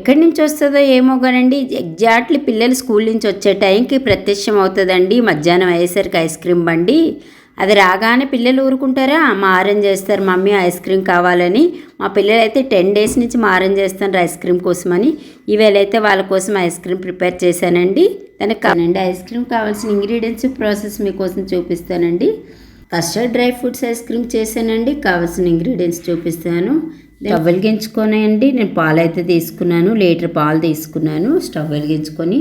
ఎక్కడి నుంచి వస్తుందో ఏమో కానండి, ఎగ్జాక్ట్లీ పిల్లలు స్కూల్ నుంచి వచ్చే టైంకి ప్రత్యక్షం అవుతుందండి మధ్యాహ్నం అయ్యేసరికి ఐస్ క్రీమ్ బండి. అది రాగానే పిల్లలు ఊరుకుంటారా, మారం చేస్తారు మమ్మీ ఐస్ క్రీమ్ కావాలని. మా పిల్లలు అయితే 10 days నుంచి మారం చేస్తారు ఐస్ క్రీమ్ కోసమని. ఈవేళైతే వాళ్ళ కోసం ఐస్ క్రీమ్ ప్రిపేర్ చేశానండి. దానికి కావాలండి ఐస్ క్రీమ్ కావాల్సిన ఇంగ్రీడియంట్స్ ప్రాసెస్ మీకోసం చూపిస్తానండి. Custard dry fruits ice cream చేశానండి. కావాల్సిన ఇంగ్రీడియంట్స్ చూపిస్తాను. స్టవ్ వెలిగించుకోనండి, నేను పాలు అయితే తీసుకున్నాను, లీటర్ పాలు తీసుకున్నాను. స్టవ్ వెలిగించుకొని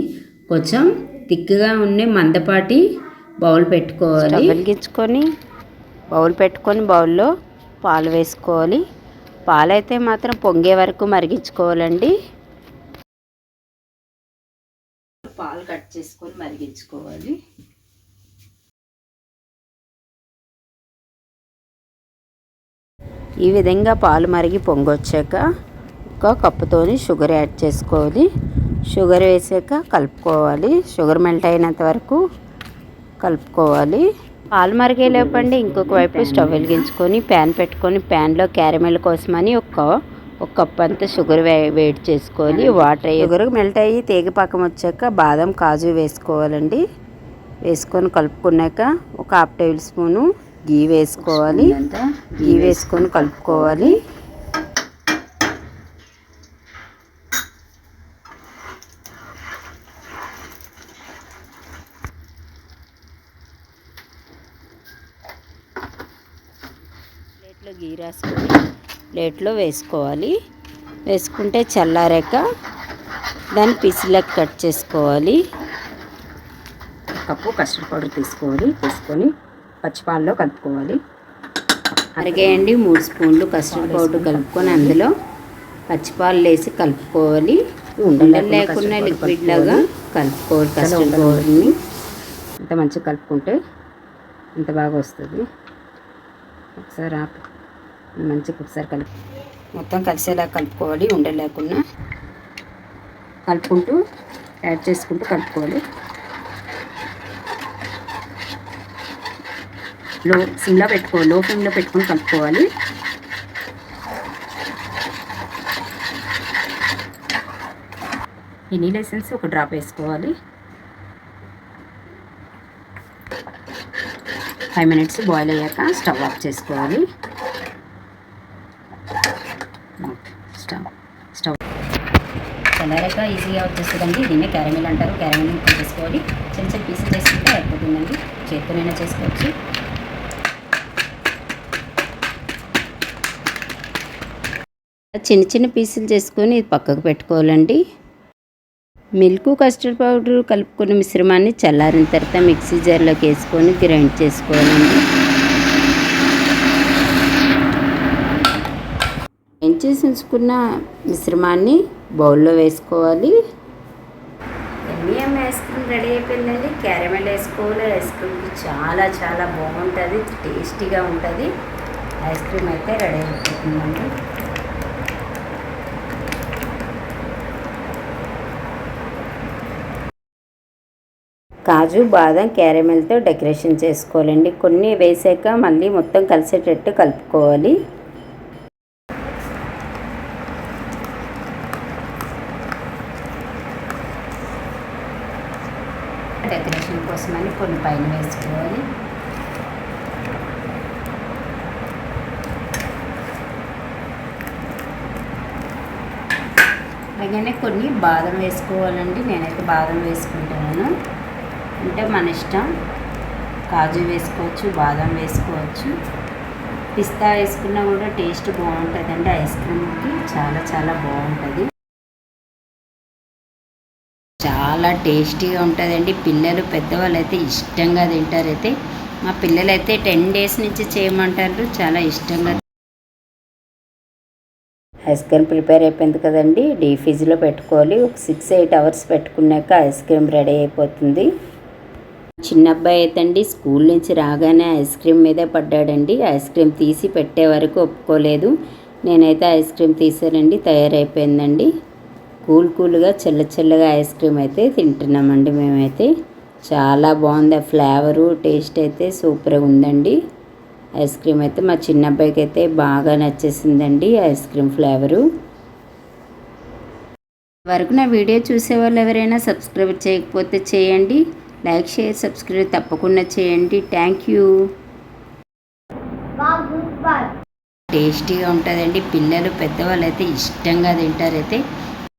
కొంచెం థిక్గా ఉండే మందపాటి బౌల్ పెట్టుకోవాలి. స్టవ్ వెలిగించుకొని బౌల్ పెట్టుకొని బౌల్లో పాలు వేసుకోవాలి. పాలు అయితే మాత్రం పొంగే వరకు మరిగించుకోవాలండి. పాలు కట్ చేసుకొని మరిగించుకోవాలి. ఈ విధంగా పాలు మరిగి పొంగొచ్చాక ఒక కప్పుతోని షుగర్ యాడ్ చేసుకోవాలి. షుగర్ వేసాక కలుపుకోవాలి. షుగర్ మెల్ట్ అయినంత వరకు కలుపుకోవాలి. పాలు మరిగేలోపండి ఇంకొక వైపు స్టవ్ వెలిగించుకొని ప్యాన్ పెట్టుకొని ప్యాన్లో క్యారమెల్ కోసమని ఒక కప్ అంతా షుగర్ వేడి చేసుకోవాలి. వాటర్ షుగర్ మెల్ట్ అయ్యి తేగపాకం వచ్చాక బాదం కాజు వేసుకోవాలండి. వేసుకొని కలుపుకున్నాక ఒక 1/2 టేబుల్ స్పూను గీ వేసుకోవాలి. గీ వేసుకొని కలుపుకోవాలి. ప్లేట్లో గీ రాసుకొని ప్లేట్లో వేసుకోవాలి. వేసుకుంటే చల్లారాక దాన్ని పీసులకు కట్ చేసుకోవాలి. కప్పు కస్టర్డ్ పౌడర్ తీసుకొని పచ్చిపాలలో కలుపుకోవాలి. అరగేయండి 3 స్పూన్లు కస్టర్డ్ పౌడర్ కలుపుకొని అందులో పచ్చిపాలు వేసి కలుపుకోవాలి. ఉండలు లేకుండా లిక్విడ్ లాగా కలుపుకోవాలి. కస్టర్డ్ పౌడర్ని అంత మంచిగా కలుపుకుంటే అంత బాగా వస్తుంది. ఒకసారి మంచిగా ఒకసారి మొత్తం కలిసేలా కలుపుకోవాలి. ఉండలు లేకుండా కలుపుకుంటూ యాడ్ చేసుకుంటూ కలుపుకోవాలి. లో ఫ్లేమ్లో పెట్టుకొని కలుపుకోవాలి. వెనిలా ఎసెన్స్ ఒక డ్రాప్ వేసుకోవాలి. 5 minutes బాయిల్ అయ్యాక స్టవ్ ఆఫ్ చేసుకోవాలి. స్టవ్ చల్లారాక ఈజీగా వచ్చేస్తుందండి. దీన్నే క్యారమెల్ అంటారు. క్యారమెల్ చేసుకోవాలి. చిన్న చిన్న పీసులు చేసుకుంటే అయిపోతుందండి. చేత్తోనైనా చేసుకోవచ్చు. చిన్న చిన్న పీసులు చేసుకొని ఇది పక్కకు పెట్టుకోవాలండి. మిల్క్ కస్టర్డ్ పౌడర్ కలుపుకున్న మిశ్రమాన్ని చల్లారిన తర్వాత మిక్సీ జార్లోకి వేసుకొని గ్రైండ్ చేసుకోవాలండి. గ్రైండ్ చేసి ఉంచుకున్న మిశ్రమాన్ని బౌల్లో వేసుకోవాలి. ఎమ్మిఎం ఐస్ క్రీమ్ రెడీ అయిపోయిందండి. క్యారమెల్ వేసుకోవాలి. ఐస్ క్రీమ్కి చాలా చాలా బాగుంటుంది, టేస్టీగా ఉంటుంది. ఐస్ క్రీమ్ అయితే రెడీ అయిపోతుందండి. కాజు బాదం క్యారమెల్తో డెకరేషన్ చేసుకోవాలండి. కొన్ని వేసాక మళ్ళీ మొత్తం కలిసేటట్టు కలుపుకోవాలి. డెకరేషన్ కోసమని కొన్ని పైన వేసుకోవాలి. అలాగనే కొన్ని బాదం వేసుకోవాలండి. నేనైతే బాదం వేసుకుంటున్నాను. అంటే మన ఇష్టం. కాజు వేసుకోవచ్చు, బాదం వేసుకోవచ్చు, పిస్తా వేసుకున్నా కూడా టేస్ట్ బాగుంటుందండి. ఐస్ క్రీమ్కి చాలా చాలా బాగుంటుంది. చాలా టేస్టీగా ఉంటుందండి. పిల్లలు పెద్దవాళ్ళు అయితే ఇష్టంగా తింటారైతే. మా పిల్లలైతే 10 days నుంచి చేయమంటారు, చాలా ఇష్టంగా. ఐస్ క్రీమ్ ప్రిపేర్ అయిపోయింది కదండి. డీప్ ఫ్రిడ్జ్లో పెట్టుకోవాలి. ఒక 6-8 hours పెట్టుకున్నాక ఐస్ క్రీమ్ రెడీ అయిపోతుంది. చిన్న అబ్బాయి అయితే అండి స్కూల్ నుంచి రాగానే ఐస్ క్రీమ్ మీదే పడ్డాడండి. ఐస్ క్రీమ్ తీసి పెట్టే వరకు ఒప్పుకోలేదు. నేనైతే ఐస్ క్రీమ్ తీసానండి. తయారైపోయిందండి. కూల్గా చల్లగా ఐస్ క్రీమ్ అయితే తింటున్నామండి మేమైతే. చాలా బాగుంది. ఆ ఫ్లేవరు టేస్ట్ అయితే సూపర్గా ఉందండి. ఐస్ క్రీమ్ అయితే మా చిన్న అబ్బాయికి అయితే బాగా నచ్చేసిందండి ఐస్ క్రీమ్ ఫ్లేవరు. వరకు నా వీడియో చూసే వాళ్ళు ఎవరైనా సబ్స్క్రైబ్ చేయకపోతే చేయండి. లైక్ షేర్ సబ్స్క్రైబ్ తప్పకుండా చేయండి. Thank you. టేస్టీగా ఉంటుందండి. పిల్లలు పెద్దవాళ్ళు అయితే ఇష్టంగా తింటారైతే.